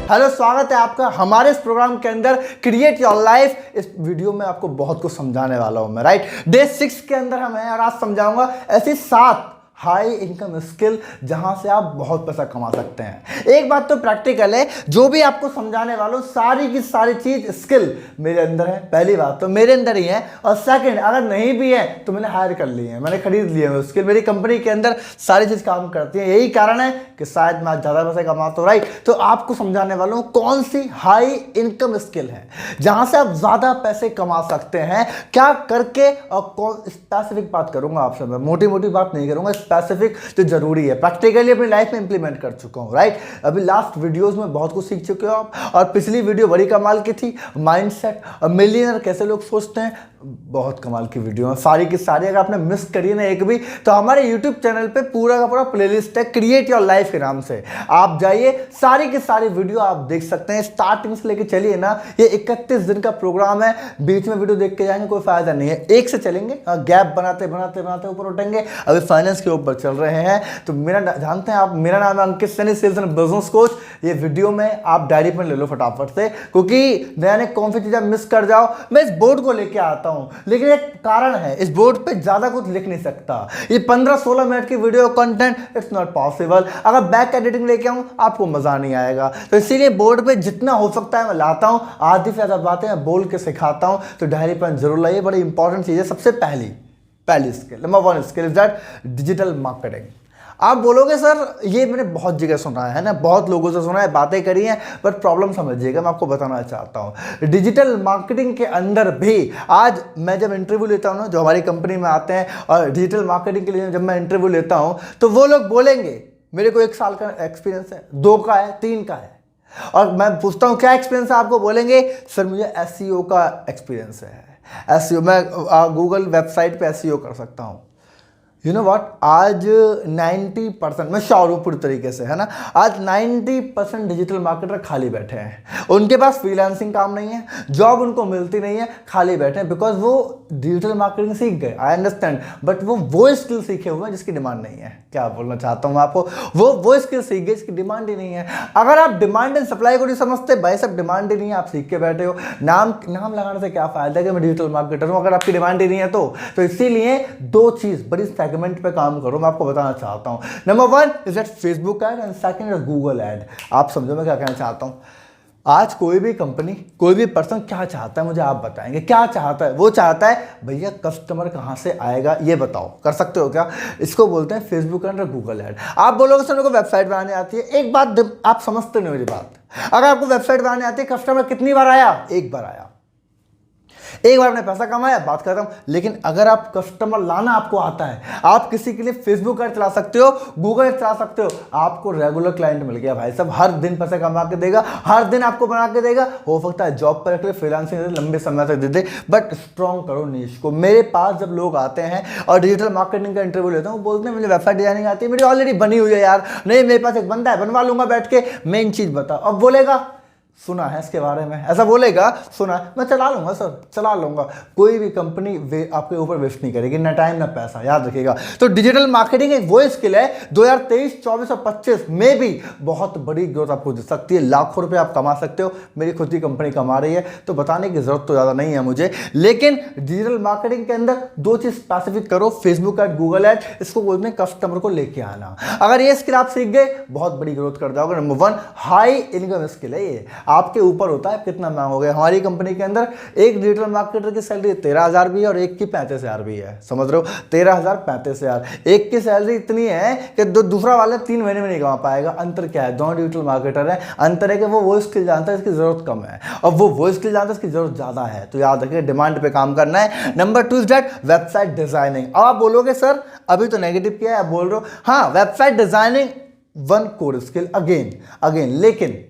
Hello, स्वागत है आपका हमारे इस प्रोग्राम के अंदर क्रिएट योर लाइफ। इस वीडियो में आपको बहुत कुछ समझाने वाला हूं मैं, राइट। डे 6 के अंदर हम हैं और आज समझाऊंगा ऐसी 7 हाई इनकम स्किल जहां से आप बहुत पैसा कमा सकते हैं। एक बात तो प्रैक्टिकल है, जो भी आपको समझाने वाला हूं सारी की सारी चीज स्किल मेरे अंदर है। पहली बात तो मेरे अंदर ही है, और सेकंड अगर नहीं भी है तो मैंने हायर कर ली है, मैंने खरीद लिया है स्किल। मेरी कंपनी के अंदर सारी चीज काम करती है। यही कारण है कि शायद मैं ज्यादा पैसे कमाता हूं, राइट। तो आपको समझाने वाला हूं कौन सी हाई इनकम स्किल है जहां से आप ज्यादा पैसे कमा सकते हैं, क्या करके, और कौन स्पेसिफिक बात करूंगा आपसे। मैं मोटी मोटी बात नहीं करूंगा, स्पेसिफिक जो जरूरी है, प्रैक्टिकली अपनी लाइफ में इंप्लीमेंट कर चुका हूं, राइट। अभी लास्ट वीडियोस में बहुत कुछ सीख चुके हो आप, और पिछली वीडियो बड़ी कमाल की थी, माइंडसेट और मिलियनर कैसे लोग सोचते हैं, बहुत कमाल की वीडियो है सारी की सारी। अगर आपने मिस करी ना एक भी, तो हमारे यूट्यूब चैनल पे पूरा का पूरा प्लेलिस्ट है क्रिएट योर लाइफ के नाम से, आप जाइए सारी की सारी वीडियो आप देख सकते हैं। स्टार्टिंग से लेके चलिए ना, ये 31 दिन का प्रोग्राम है, बीच में वीडियो देख के जाएंगे कोई फायदा नहीं है। एक से चलेंगे, गैप बनाते बनाते बनाते ऊपर उठेंगे। अभी फाइनेंस के ऊपर चल रहे हैं। तो मेरा जानते हैं आप, मेरा नाम है Ankit Saini, sales and business coach. ये वीडियो में आप डायरी पेन ले लो फटाफट से, क्योंकि नया नया कौन सी चीजें मिस कर जाओ। मैं इस बोर्ड को लेके आता हूं, लेकिन एक कारण है, इस बोर्ड पे ज्यादा कुछ लिख नहीं सकता। ये 15-16 मिनट की video content it's not possible. अगर बैक एडिटिंग लेके आऊं आपको मजा नहीं आएगा। तो इसीलिए बोर्ड पे जितना हो सकता है मैं लाता हूं। आधी से ज्यादा बातें मैं बोल के सिखाता हूं। तो डायरी पेन जरूर लाइए, बड़ी इंपॉर्टेंट चीज है। सबसे पहली skill, number 1 skill is that digital marketing. आप बोलोगे सर ये मैंने बहुत जगह सुना है ना, बहुत लोगों से सुना है, बातें करी हैं, बट प्रॉब्लम समझिएगा, मैं आपको बताना चाहता हूं। डिजिटल मार्केटिंग के अंदर भी आज मैं जब इंटरव्यू लेता हूं ना, जो हमारी कंपनी में आते हैं और डिजिटल मार्केटिंग के लिए जब मैं इंटरव्यू लेता हूं, तो वो लोग बोलेंगे मेरे को 1 साल का एक्सपीरियंस है, 2 का है, 3 का है। और मैं पूछता हूं क्या एक्सपीरियंस है आपको, बोलेंगे सर मुझे एसईओ का एक्सपीरियंस है। एसईओ मैं गूगल वेबसाइट पे एसईओ कर सकता हूं। यू नो व्हाट, आज 90%, मैं श्योर हूँ पूरी तरीके से, है ना, आज 90% डिजिटल मार्केटर खाली बैठे हैं। उनके पास फ्रीलांसिंग काम नहीं है, जॉब उनको मिलती नहीं है, खाली बैठे हैं, बिकॉज वो डिजिटल मार्केटिंग सीख गए, आई अंडरस्टैंड, बट वो स्किल सीखे हुए हैं जिसकी डिमांड नहीं है। क्या बोलना चाहता हूँ मैं आपको, वो स्किल सीख गए जिसकी डिमांड ही नहीं है। अगर आप डिमांड एंड सप्लाई को नहीं समझते, भाई सब डिमांड ही नहीं है, आप सीख के बैठे हो। नाम लगाने से क्या फायदा है कि मैं डिजिटल मार्केटर हूँ अगर आपकी डिमांड ही नहीं है तो इसीलिए 2 चीज बड़ी सेगमेंट पे काम करो, मैं आपको बताना चाहता हूं। Number 1 is that Facebook ad and second is Google add. आप समझो मैं क्या कहना चाहता हूं। आज कोई भी कंपनी, कोई भी पर्सन क्या चाहता है मुझे आप बताएंगे, क्या चाहता है? वो चाहता है भैया कस्टमर कहां से आएगा ये बताओ, कर सकते हो क्या? इसको बोलते हैं फेसबुक एड और गूगल ऐड। आप बोलोगे सर मेरे को वेबसाइट बनाने आती है। एक बात आप समझते नहीं मेरी बात, अगर आपको वेबसाइट बनाने आती है, कस्टमर कितनी बार आया? 1 बार आया, एक बार आपने पैसा कमाया, बात खत्म। लेकिन अगर आप कस्टमर लाना आपको आता है, आप किसी के लिए फेसबुक ऐड चला सकते हो, गूगल ऐड चला सकते हो, आपको रेगुलर क्लाइंट मिल गया भाई साहब, हर दिन पैसा कमा के देगा, हर दिन आपको बना के देगा। हो सकता है जॉब पर रख ले, फ्रीलांसिंग लंबे समय तक दे दे, बट स्ट्रॉन्ग करो नीश को। मेरे पास जब लोग आते हैं और डिजिटल मार्केटिंग का इंटरव्यू लेते हैं, वो बोलते हैं मुझे वेबसाइट डिजाइनिंग आती है, मेरी ऑलरेडी बनी हुई है यार, नहीं मेरे पास एक बंदा है, बनवा लूंगा बैठ के, मेन चीज बताओ। अब बोलेगा सुना है इसके बारे में, ऐसा बोलेगा, सुना है, मैं चला लूंगा सर, चला लूंगा। कोई भी कंपनी आपके ऊपर वेस्ट नहीं करेगी, ना टाइम ना पैसा, याद रखिएगा। तो डिजिटल मार्केटिंग एक वो स्किल है 2023, 24 और 25 में भी बहुत बड़ी ग्रोथ आपको दे सकती है। लाखों रुपए आप कमा सकते हो। मेरी खुद की कंपनी कमा रही है, तो बताने की जरूरत तो ज्यादा नहीं है मुझे। लेकिन डिजिटल मार्केटिंग के अंदर 2 चीज स्पेसिफिक करो, फेसबुक ऐड, गूगल ऐड, इसको बोलते हैं कस्टमर को लेके आना। अगर ये स्किल आप सीख गए, बहुत बड़ी ग्रोथ कर जाओगे। नंबर 1 हाई इनकम स्किल है ये, आपके ऊपर होता है कितना मांगोगे। हमारी कंपनी के अंदर एक डिजिटल मार्केटर की सैलरी 13,000 भी है और एक की 35,000 भी है, समझ रहे हो, 13,000 35,000। एक की सैलरी इतनी है कि दूसरा वाला 3 महीने में नहीं कमा पाएगा। अंतर क्या है? दोनों डिजिटल मार्केटर है, अंतर है कि वो स्किल जानता है इसकी जरूरत कम है, और वो स्किल जानता है इसकी जरूरत ज्यादा है। तो याद रखिए डिमांड पे काम करना है। Number 2 is that website designing. अब आप बोलोगे सर अभी तो नेगेटिव किया है, आप बोल रहे हो, हाँ website designing 1 core skill again, लेकिन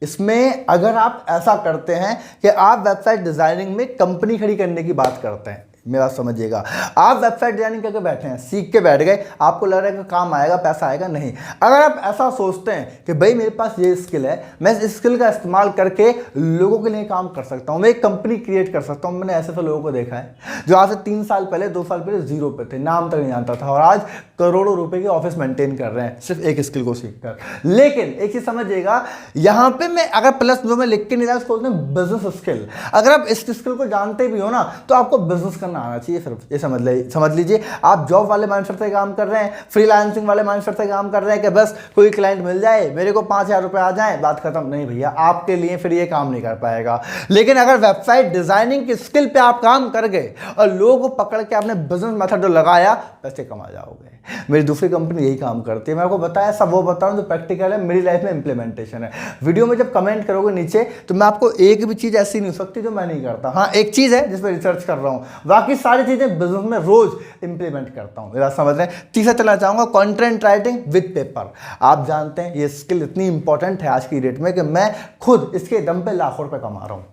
इसमें अगर आप ऐसा करते हैं कि आप वेबसाइट डिजाइनिंग में कंपनी खड़ी करने की बात करते हैं, मेरा समझिएगा, आप वेबसाइट डिजाइनिंग करके बैठे हैं, सीख के बैठ गए, आपको लग रहा है कि काम आएगा, पैसा आएगा, नहीं। अगर आप ऐसा सोचते हैं कि भाई मेरे पास ये स्किल है, मैं इस स्किल का इस्तेमाल करके लोगों के लिए काम कर सकता हूं, मैं एक कंपनी क्रिएट कर सकता हूं, मैंने ऐसे तो लोगों को देखा है जो आज से 3 साल पहले 2 साल पहले जीरो पे थे, नाम तक नहीं जानता था, और आज करोड़ों रुपए के ऑफिस मेंटेन कर रहे हैं सिर्फ एक स्किल को सीखकर। लेकिन एक चीज समझिएगा, यहां पे मैं अगर प्लस जो मैं लिख के नहीं रहा उसको बोलते हैं बिजनेस स्किल। अगर आप इस स्किल को जानते भी हो ना तो आपको बिजनेस करना आना चाहिए सिर्फ। ये समझ लीजिए आप जॉब वाले माइंडसेट से काम कर रहे हैं, फ्रीलांसिंग वाले माइंडसेट से काम कर रहे हैं कि बस कोई क्लाइंट मिल जाए, मेरे को 5,000 रुपए आ जाए, बात खत्म। नहीं भैया, आपके लिए फिर ये काम नहीं कर पाएगा। लेकिन अगर वेबसाइट डिजाइनिंग की स्किल पे आप काम कर गए और लोगों को पकड़ के आपने बिजनेस मेथड लगाया, पैसे कमा जाओगे। मेरी दूसरी कंपनी यही काम करती है, मैं आपको बताया सब वो बता रहा हूं जो प्रैक्टिकल है, मेरी लाइफ में इंप्लीमेंटेशन है। वीडियो में जब कमेंट करोगे नीचे तो मैं आपको एक भी चीज ऐसी नहीं हो सकती जो मैं नहीं करता। हाँ, एक चीज है जिस पर रिसर्च कर रहा हूं, बाकी सारी चीजें बिजनेस में रोज इंप्लीमेंट करता हूं। मेरा समझ रहे हैं। तीसरा चलना चाहूंगा कंटेंट राइटिंग विद पेपर। आप जानते हैं ये स्किल इतनी इंपॉर्टेंट है आज की डेट में कि मैं खुद इसके दम पे लाखों रुपए कमा रहा हूं।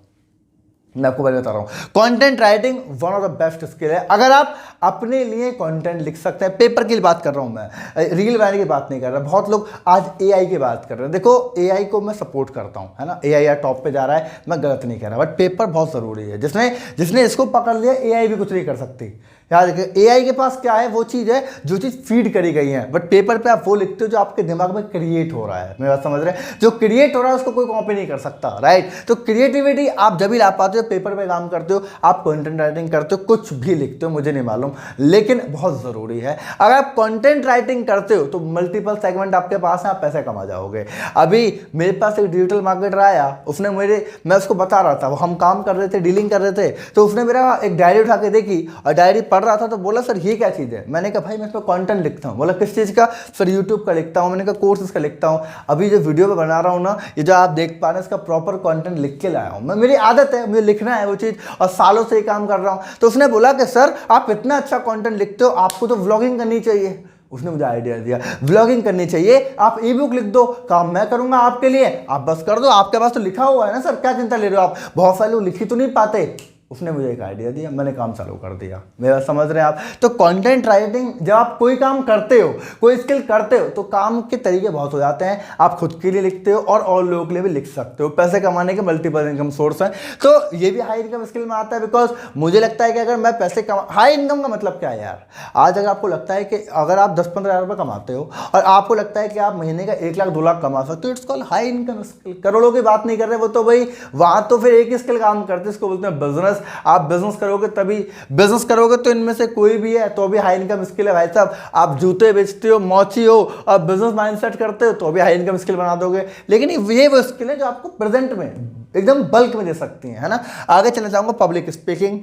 मैं आपको पहले बता रहा हूं, content writing one of the best skill है। अगर आप अपने लिए कंटेंट लिख सकते हैं, पेपर की बात कर रहा हूं मैं, रील बनाने की बात नहीं कर रहा। बहुत लोग आज एआई की बात कर रहे हैं। देखो, एआई को मैं सपोर्ट करता हूं, है ना, एआई यार टॉप पे जा रहा है, मैं गलत नहीं कह रहा, बट पेपर बहुत जरूरी है। जिसने इसको पकड़ लिया, एआई भी कुछ नहीं कर सकती। याद रखिए, एआई के पास क्या है, वो चीज़ है जो चीज़ फीड करी गई है, बट पेपर पे आप वो लिखते हो जो आपके दिमाग में क्रिएट हो रहा है। मेरी बात समझ रहे हैं? जो क्रिएट हो रहा है उसको कोई कॉपी नहीं कर सकता, राइट। तो क्रिएटिविटी आप जब भी ला पाते हो, पेपर पे काम करते हो, आप कंटेंट राइटिंग करते हो, कुछ भी लिखते हो, मुझे नहीं मालूम, लेकिन बहुत ज़रूरी है। अगर आप कंटेंट राइटिंग करते हो तो मल्टीपल सेगमेंट आपके पास है, आप पैसे कमा जाओगे। अभी मेरे पास एक डिजिटल मार्केटर आया, उसने मैं उसको बता रहा था, हम काम कर रहे थे, डीलिंग कर रहे थे, तो उसने मेरा एक डायरी उठा के देखी और डायरी पढ़ रहा था, तो बोला सर ये क्या चीज़ है। मैंने कहा भाई मैं इसमें कंटेंट लिखता हूँ। बोला किस चीज़ का? सर यूट्यूब का लिखता हूँ। मैंने कहा कोर्सेज का लिखता हूँ। अभी जो वीडियो में बना रहा हूँ ना, ये जो आप देख पा रहे हैं, इसका प्रॉपर कंटेंट लिख के लाया हूँ। मेरी आदत है, मुझे लिखना है वो चीज़, और सालों से ये काम कर रहा हूँ। तो उसने बोला कि सर आप इतना अच्छा कॉन्टेंट लिखते हो, आपको तो व्लॉगिंग करनी चाहिए। उसने मुझे आइडिया दिया, व्लॉगिंग करनी चाहिए, आप ई बुक लिख दो, काम मैं करूंगा आपके लिए, आप बस कर दो, आपके पास तो लिखा हुआ है ना सर, क्या चिंता ले रहे हो आप। बहुत सारे लोग लिखी तो नहीं पाते। उसने मुझे एक आइडिया दिया, मैंने काम चालू कर दिया। मेरा समझ रहे हैं आप? तो कंटेंट राइटिंग, जब आप कोई काम करते हो, कोई स्किल करते हो, तो काम के तरीके बहुत हो जाते हैं। आप खुद के लिए लिखते हो और लोगों के लिए भी लिख सकते हो। पैसे कमाने के मल्टीपल इनकम सोर्स हैं। तो ये भी हाई इनकम स्किल में आता है, बिकॉज मुझे लगता है कि अगर मैं पैसे कमा, हाई इनकम का मतलब क्या है यार? आज अगर आपको लगता है कि अगर आप 10-15 हज़ार रुपये कमाते हो और आपको लगता है कि आप महीने का 1 लाख 2 लाख कमा सकते हो, it's called high income skill. करोड़ों की बात नहीं कर रहे वो, तो भाई वहां तो फिर एक ही स्किल काम करते हैं, इसको बोलते हैं बिजनेस। आप बिजनेस करोगे तभी, बिजनेस करोगे तो इनमें से कोई भी है तो भी हाई इनकम स्किल है भाई साहब। आप जूते बेचते हो, मोची हो और बिजनेस माइंडसेट करते हो तो भी हाई इनकम स्किल बना दोगे। लेकिन ये वो स्किल है जो आपको प्रेजेंट में एकदम बल्क में दे सकती है ना। आगे चलना चाहूंगा, पब्लिक स्पीकिंग।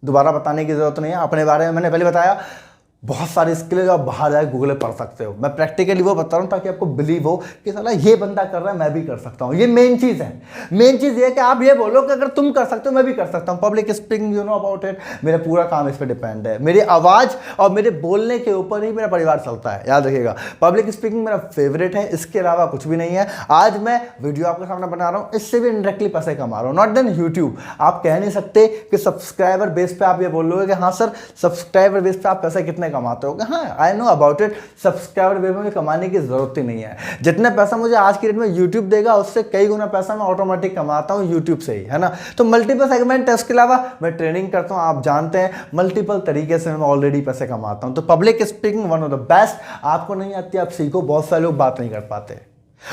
दोबारा बताने की जरूरत नहीं है, अपने बारे में मैंने पहले बताया। बहुत सारी स्किल है जो आप बाहर जाके गूगल पे पढ़ सकते हो। मैं प्रैक्टिकली वो बता रहा हूँ ताकि आपको बिलीव हो कि साला ये बंदा कर रहा है, मैं भी कर सकता हूँ। ये मेन चीज़ है। मेन चीज़ ये है कि आप ये बोलो कि अगर तुम कर सकते हो मैं भी कर सकता हूँ। Public speaking, you know about it. मेरा पूरा काम इस पर डिपेंड है। मेरी आवाज़ और मेरे बोलने के ऊपर ही मेरा परिवार चलता है, याद रखिएगा। पब्लिक स्पीकिंग मेरा फेवरेट है, इसके अलावा कुछ भी नहीं है। आज मैं वीडियो आपके सामने बना रहा हूँ, इससे भी इनडायरेक्टली पैसे कमा रहा हूँ, नॉट देन यूट्यूब। आप कह नहीं सकते कि सब्सक्राइबर बेस पे आप ये बोल लोगे कि हाँ सर सब्सक्राइबर बेस पे आप पैसे कितने कमाते हो। हाँ, I know about it. Subscriber base में कमाने की जरूरत ही नहीं है। जितना पैसा मुझे आज की डेट में यूट्यूब देगा, उससे कई गुना पैसा मैं ऑटोमेटिक कमाता हूँ यूट्यूब से ही, है ना। तो मल्टीपल सेगमेंट है। उसके अलावा मैं ट्रेनिंग करता हूँ, आप जानते हैं मल्टीपल तरीके से मैं ऑलरेडी पैसे कमाता हूँ। तो public speaking one of the best. आपको नहीं आती, आप सीखो। बहुत सारे लोग बात नहीं कर पाते,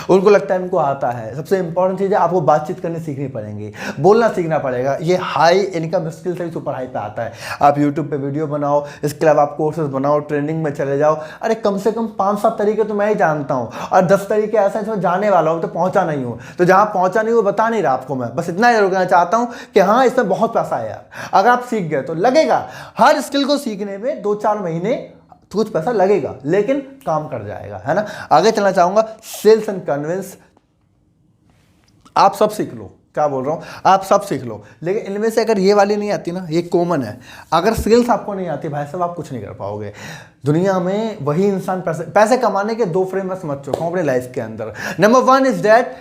उनको लगता है इनको आता है। सबसे इंपॉर्टेंट चीज़ है आपको बातचीत करनी सीखनी पड़ेगी, बोलना सीखना पड़ेगा। ये हाई इनकम स्किल से भी सुपर हाई पे आता है। आप यूट्यूब पे वीडियो बनाओ, इसके अलावा आप कोर्सेज बनाओ, ट्रेनिंग में चले जाओ। अरे कम से कम 5-7 तरीके तो मैं ही जानता हूँ, और 10 तरीके ऐसे हैं जिसमें जाने वाला हूँ तो पहुँचा नहीं हूँ। तो जहाँ पहुँचा नहीं हूँ बता नहीं रहा आपको, मैं बस इतना जरूर कहना चाहता हूँ कि हाँ इसमें बहुत पैसा है यार। अगर आप सीख गए तो लगेगा, हर स्किल को सीखने में 2-4 महीने कुछ पैसा लगेगा, लेकिन काम कर जाएगा, है ना। आगे चलना चाहूंगा, सेल्स एंड कन्विंस। आप सब सीख लो, क्या बोल रहा हूं, आप सब सीख लो, लेकिन इनमें से अगर ये वाली नहीं आती ना, ये कॉमन है। अगर सेल्स आपको नहीं आती भाई साहब, आप कुछ नहीं कर पाओगे दुनिया में। वही इंसान पैसे कमाने के 2 फ्रेम में समझ चुका हूं अपने लाइफ के अंदर। नंबर 1 इज दैट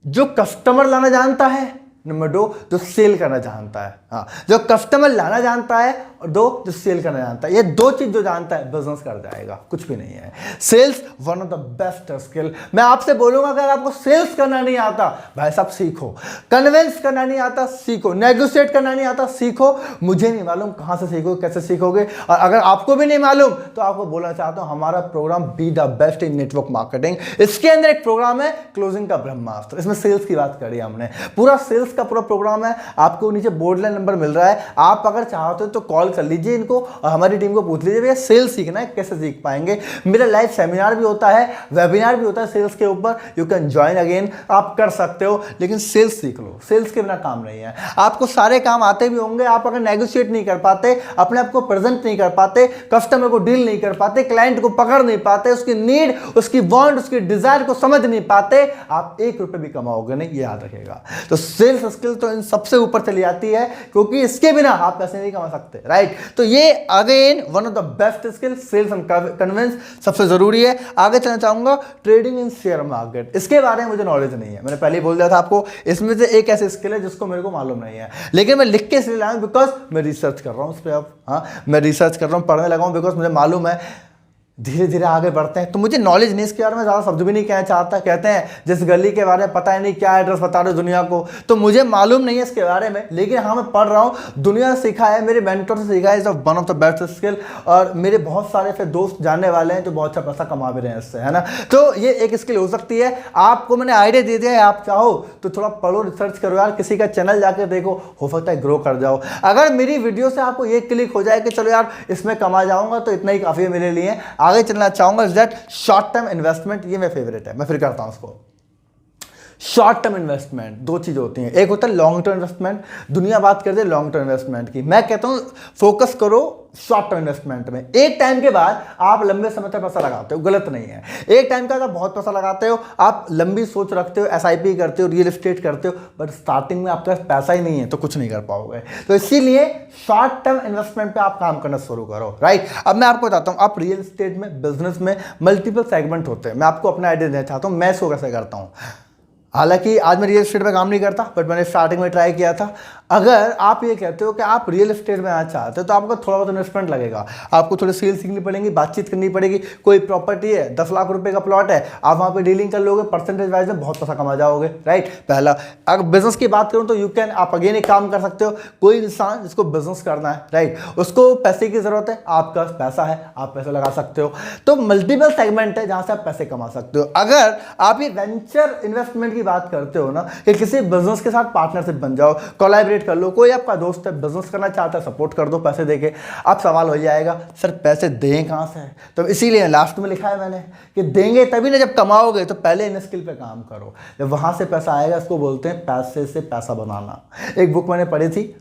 जो कस्टमर लाना जानता है, नंबर 2 जो सेल करना जानता है। हाँ, जो कस्टमर लाना जानता है, और 2 जो सेल करना जानता है। ये 2 चीज जो जानता है बिजनेस कर जाएगा, कुछ भी नहीं है। Sales one of the best skill. मैं आपसे बोलूंगा अगर आपको सेल्स करना नहीं आता, भाई साहब सीखो। कन्विंस करना नहीं आता, सीखो। नेगोशिएट करना नहीं आता, सीखो। मुझे नहीं मालूम कहां से सीखोगे, कैसे सीखोगे, और अगर आपको भी नहीं मालूम तो आपको बोलना चाहता हूं हमारा programme be the best in network marketing. इसके अंदर एक प्रोग्राम है क्लोजिंग का ब्रह्मास्त्र। इसमें सेल्स की बात करी हमने, पूरा सेल्स का पूरा प्रोग्राम है। आपको नीचे बोर्ड लाइन नंबर मिल रहा है, आप अगर चाहते हो तो कॉल कर लीजिए इनको और हमारी टीम को पूछ लीजिए भैया सेल्स सीखना है, कैसे सीख पाएंगे। मेरा लाइव सेमिनार भी होता है, वेबिनार भी होता है सेल्स के ऊपर। यू कैन ज्वाइन अगेन, आप कर सकते हो, लेकिन सेल्स सीख लो। सेल्स के बिना काम नहीं है। आपको सारे काम आते भी होंगे, आप अगर नेगोशिएट नहीं कर पाते, अपने आप को प्रेजेंट नहीं कर पाते, कस्टमर को डील नहीं कर पाते, क्लाइंट को पकड़ नहीं पाते, उसकी नीड, उसकी वांट, उसकी डिजायर को समझ नहीं पाते, आप 1 रुपए भी कमाओगे नहीं, ये याद रखिएगा। तो सेल्स स्किल तो इन सबसे ऊपर चली जाती है, क्योंकि इसके बिना आप पैसे नहीं कमा सकते, राइट। तो ये again one of the best skill, sales and convince सबसे जरूरी है। आगे चलना चाहूंगा ट्रेडिंग इन शेयर मार्केट। इसके बारे में मुझे नॉलेज नहीं है, मैंने पहले ही बोल दिया था आपको। इसमें से एक ऐसी स्किल है जिसको मेरे को मालूम नहीं है, लेकिन मैं लिख के इसलिए लाया हूं बिकॉज मैं रिसर्च कर रहा हूं उस पर। अब हाँ, मैं रिसर्च कर रहा हूं, पढ़ने लगा हूं, बिकॉज मुझे मालूम है धीरे धीरे आगे बढ़ते हैं। तो मुझे नॉलेज नहीं, इसके बारे में ज़्यादा शब्द भी नहीं कहना चाहता। कहते हैं जिस गली के बारे में पता ही नहीं, क्या एड्रेस बता रहे दुनिया को, तो मुझे मालूम नहीं है इसके बारे में, लेकिन हाँ मैं पढ़ रहा हूँ। दुनिया से सीखा है, मेरे मेंटर से सीखा है, is one of the best skill. और मेरे बहुत सारे फिर दोस्त जानने वाले हैं जो बहुत अच्छा पैसा कमा भी रहे हैं इससे, है ना। तो ये एक स्किल हो सकती है। आपको मैंने आइडिया दे दिया है, आप चाहो तो थोड़ा पढ़ो, रिसर्च करो यार, किसी का चैनल जाकर देखो, हो सकता है ग्रो कर जाओ। अगर मेरी वीडियो से आपको ये क्लिक हो जाए कि चलो यार इसमें कमा जाऊंगा, तो इतना ही काफ़ी है मेरे लिए। आगे चलना चाहूंगा दैट शॉर्ट टर्म इन्वेस्टमेंट, ये मेरा फेवरेट है, मैं फिर करता हूं उसको। शॉर्ट टर्म इन्वेस्टमेंट 2 चीज होती हैं, एक होता है लॉन्ग टर्म इन्वेस्टमेंट। दुनिया बात करते हैं लॉन्ग टर्म इन्वेस्टमेंट की, मैं कहता हूं फोकस करो शॉर्ट टर्म इन्वेस्टमेंट में। एक टाइम के बाद आप लंबे समय तक पैसा लगाते हो, गलत नहीं है। एक टाइम का आप बहुत पैसा लगाते हो, आप लंबी सोच रखते हो, SIP करते हो, रियल एस्टेट करते हो, बट स्टार्टिंग में आपके पास पैसा ही नहीं है तो कुछ नहीं कर पाओगे। तो इसीलिए शॉर्ट टर्म इन्वेस्टमेंट पे आप काम करना शुरू करो, राइट। अब मैं आपको बताता हूं, आप रियल एस्टेट में, बिजनेस में मल्टीपल सेगमेंट होते हैं। मैं आपको अपना आइडिया देना चाहता हूं, मैं इसको कैसे करता हूं। हालांकि आज मैं रियल एस्टेट में काम नहीं करता, बट मैंने स्टार्टिंग में ट्राई किया था। अगर आप ये कहते हो कि आप रियल एस्टेट में आना चाहते हो, तो आपको थोड़ा बहुत इन्वेस्टमेंट लगेगा, आपको थोड़ी सेल सीखनी पड़ेगी, बातचीत करनी पड़ेगी। कोई प्रॉपर्टी है, 10 लाख रुपए का प्लॉट है, आप वहाँ पे डीलिंग कर लोगे, परसेंटेज वाइज में बहुत पैसा कमा जाओगे, राइट। पहला, अगर बिजनेस की बात करूँ तो यू कैन, आप अगेन एक काम कर सकते हो। कोई इंसान जिसको बिजनेस करना है, राइट, उसको पैसे की जरूरत है, आपका पैसा है, आप पैसा लगा सकते हो। तो मल्टीपल सेगमेंट है जहाँ से आप पैसे कमा सकते हो। अगर आप ये वेंचर इन्वेस्टमेंट की बात करते हो ना, कि किसी बिजनेस के साथ पार्टनरशिप बन जाओ, कोलैबोरेट कर लो, कोई आपका दोस्त है बिजनेस करना चाहता है, सपोर्ट कर दो पैसे देके। अब सवाल हो जाएगा सर पैसे दें कहाँ से, तो इसीलिए लास्ट में लिखा है मैंने कि देंगे तभी ना जब कमाओगे, तो पहले इन स्किल पे काम करो, जब वहां से पैसा आएगा, इसको बोलते हैं पैसे से पैसा बनाना। एक बुक मैंने पढ़ी थी,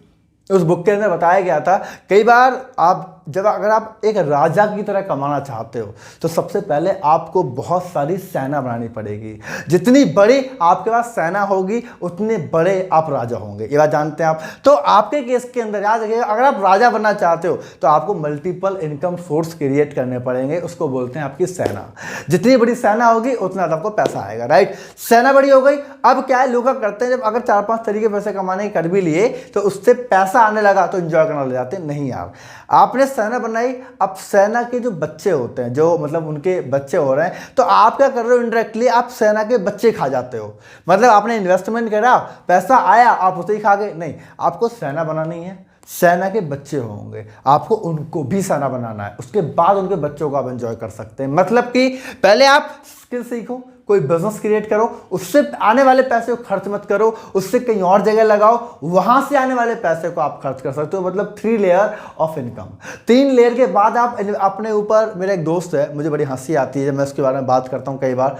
उस बुक के अंदर बताया गया था, कई बार आप अगर आप एक राजा की तरह कमाना चाहते हो, तो सबसे पहले आपको बहुत सारी सेना बनानी पड़ेगी। जितनी बड़ी आपके पास सेना होगी, उतने बड़े आप राजा होंगे, ये बात जानते हैं आप। तो आपके केस के अंदर याद रखिएगा, अगर आप राजा बनना चाहते हो तो आपको मल्टीपल इनकम सोर्स क्रिएट करने पड़ेंगे, उसको बोलते हैं आपकी सेना। जितनी बड़ी सेना होगी उतना आपको पैसा आएगा, राइट। सेना बड़ी हो गई, अब क्या है, लोग करते हैं जब अगर 4-5 तरीके पैसे कमाने कर भी लिए, तो उससे पैसा आने लगा तो एंजॉय करने लग जाते हैं। नहीं यार, आपने सेना बनाई, अब सेना के जो बच्चे होते हैं, जो मतलब उनके बच्चे हो रहे हैं, तो आप क्या कर रहे हो, इनडायरेक्टली आप सेना के बच्चे खा जाते हो। मतलब आपने इन्वेस्टमेंट करा, पैसा आया, आप उसे ही खा गए, नहीं। आपको सेना बनानी है, सेना के बच्चे होंगे, आपको उनको भी सेना बनाना है, उसके बाद उनके बच्चों को आप एंजॉय कर सकते हैं। मतलब कि पहले आप स्किल सीखो, कोई बिजनेस क्रिएट करो, उससे आने वाले पैसे को खर्च मत करो, उससे कहीं और जगह लगाओ, वहां से आने वाले पैसे को आप खर्च कर सकते हो। मतलब 3 लेयर ऑफ इनकम। 3 लेयर के बाद आप अपने ऊपर, मेरा एक दोस्त है, मुझे बड़ी हंसी आती है जब मैं उसके बारे में बात करता हूँ, कई बार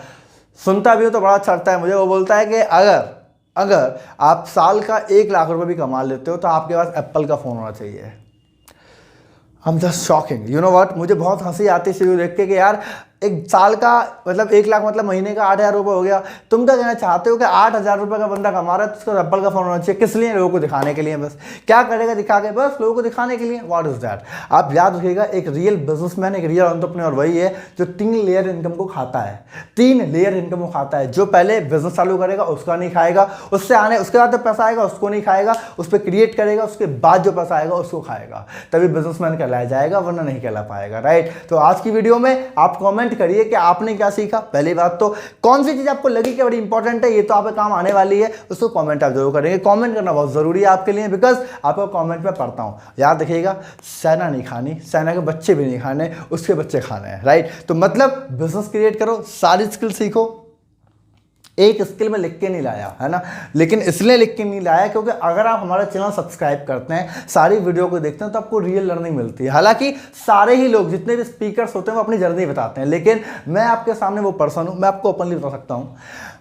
सुनता भी हूँ तो बड़ा अच्छा लगता है मुझे। वो बोलता है कि अगर आप साल का 1 लाख रुपए भी कमा लेते हो, तो आपके पास एप्पल का फोन होना चाहिए। I'm just shocking, you know what, मुझे बहुत हंसी आती है देख के कि यार एक साल का मतलब 1 लाख मतलब महीने का 8,000 रुपये हो गया। तुम क्या कहना चाहते हो कि 8,000 रुपये का बंदा कमा रहा है तो उसको एप्पल का फोन होना चाहिए, किस लिए? लोगों को दिखाने के लिए। बस क्या करेगा? दिखा के बस लोगों को दिखाने के लिए। What is that? आप याद रखिएगा, एक रियल बिजनेसमैन, एक रियल एंटरप्रेन्योर वही है जो 3 लेयर इनकम को खाता है। 3 लेयर इनकम को खाता है। जो पहले बिजनेस चालू करेगा उसका नहीं खाएगा, उसके बाद जो पैसा आएगा उसको नहीं खाएगा, उस पर क्रिएट करेगा, उसके बाद जो पैसा आएगा उसको खाएगा, तभी बिजनेसमैन कहलाया जाएगा, वरना नहीं कहला पाएगा। राइट? तो आज की वीडियो में आप कमेंट करिए कि आपने क्या सीखा। पहली बात तो कौन सी चीज आपको लगी कि बड़ी इंपॉर्टेंट है, ये तो आपके काम आने वाली है, उसको कमेंट आप जरूर करेंगे। कमेंट करना बहुत जरूरी है आपके लिए, बिकॉज आपको कमेंट में पढ़ता हूं। याद रखिएगा, सेना नहीं खानी, सेना के बच्चे भी नहीं खाने, उसके बच्चे खाने हैं। राइट? तो मतलब बिजनेस क्रिएट करो, सारी स्किल सीखो। एक स्किल में लिख के नहीं लाया है ना, लेकिन इसलिए लिख के नहीं लाया क्योंकि अगर आप हमारा चैनल सब्सक्राइब करते हैं, सारी वीडियो को देखते हैं, तो आपको रियल लर्निंग मिलती है। हालांकि सारे ही लोग, जितने भी स्पीकर्स होते हैं, वो अपनी जर्नी बताते हैं, लेकिन मैं आपके सामने वो पर्सन हूं, मैं आपको ओपनली बता सकता हूं,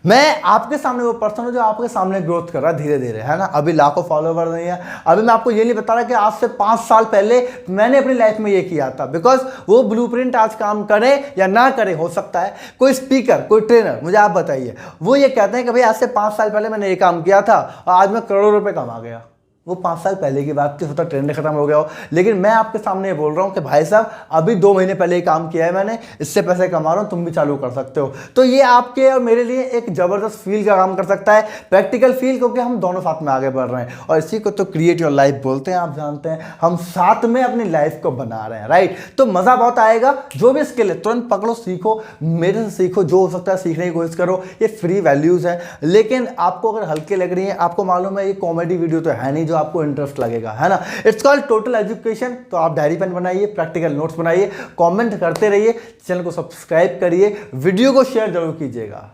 मैं आपके सामने वो पर्सन हूं जो आपके सामने ग्रोथ कर रहा है धीरे धीरे, है ना। अभी लाखों फॉलोवर नहीं है। अभी मैं आपको ये नहीं बता रहा कि आज से 5 साल पहले मैंने अपनी लाइफ में ये किया था, बिकॉज वो ब्लूप्रिंट आज काम करे या ना करे, हो सकता है कोई स्पीकर, कोई ट्रेनर, मुझे आप बताइए, वो ये कहते हैं कि भाई आज से 5 साल पहले मैंने ये काम किया था और आज मैं करोड़ों रुपए कमा गया। वो 5 साल पहले की बात थी, होता ट्रेंड खत्म हो गया हो। लेकिन मैं आपके सामने ये बोल रहा हूँ कि भाई साहब, अभी 2 महीने पहले ही काम किया है मैंने, इससे पैसे कमा रहा हूँ, तुम भी चालू कर सकते हो। तो ये आपके और मेरे लिए एक जबरदस्त फील का काम कर सकता है, प्रैक्टिकल फील, क्योंकि हम दोनों साथ में आगे बढ़ रहे हैं और इसी को तो क्रिएट योर लाइफ बोलते हैं। आप जानते हैं, हम साथ में अपनी लाइफ को बना रहे हैं। राइट? तो मजा बहुत आएगा। जो भी स्किल है तुरंत पकड़ो, सीखो, मेरे से सीखो, जो हो सकता है सीखने की कोशिश करो। ये फ्री वैल्यूज है, लेकिन आपको अगर हल्के लग रही है, आपको मालूम है ये कॉमेडी वीडियो तो है नहीं जो आपको इंटरेस्ट लगे, है ना। It's called total education. तो आप डायरी पेन बनाइए, प्रैक्टिकल नोट्स बनाइए, कमेंट करते रहिए, चैनल को सब्सक्राइब करिए, वीडियो को शेयर जरूर कीजिएगा।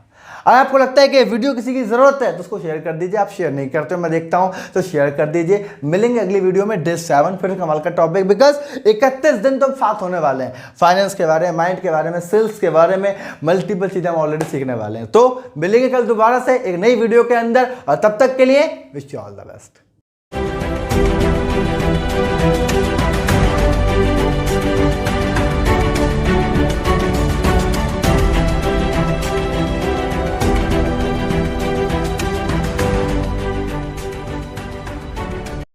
अगर आपको लगता है कि वीडियो किसी की जरूरत है तो उसको शेयर कर दीजिए। आप शेयर नहीं करते हो, मैं देखता हूं, तो शेयर कर दीजिए। मिलेंगे अगली वीडियो में डे 7, फिर कमाल का टॉपिक, बिकॉज 31 दिन तो साथ होने वाले हैं। फाइनेंस के बारे में, माइंड के बारे में, सेल्स के बारे में, मल्टीपल चीजें हम ऑलरेडी सीखने वाले हैं। तो मिलेंगे कल दोबारा से एक नई वीडियो के अंदर, और तब तक के लिए wish you all the best.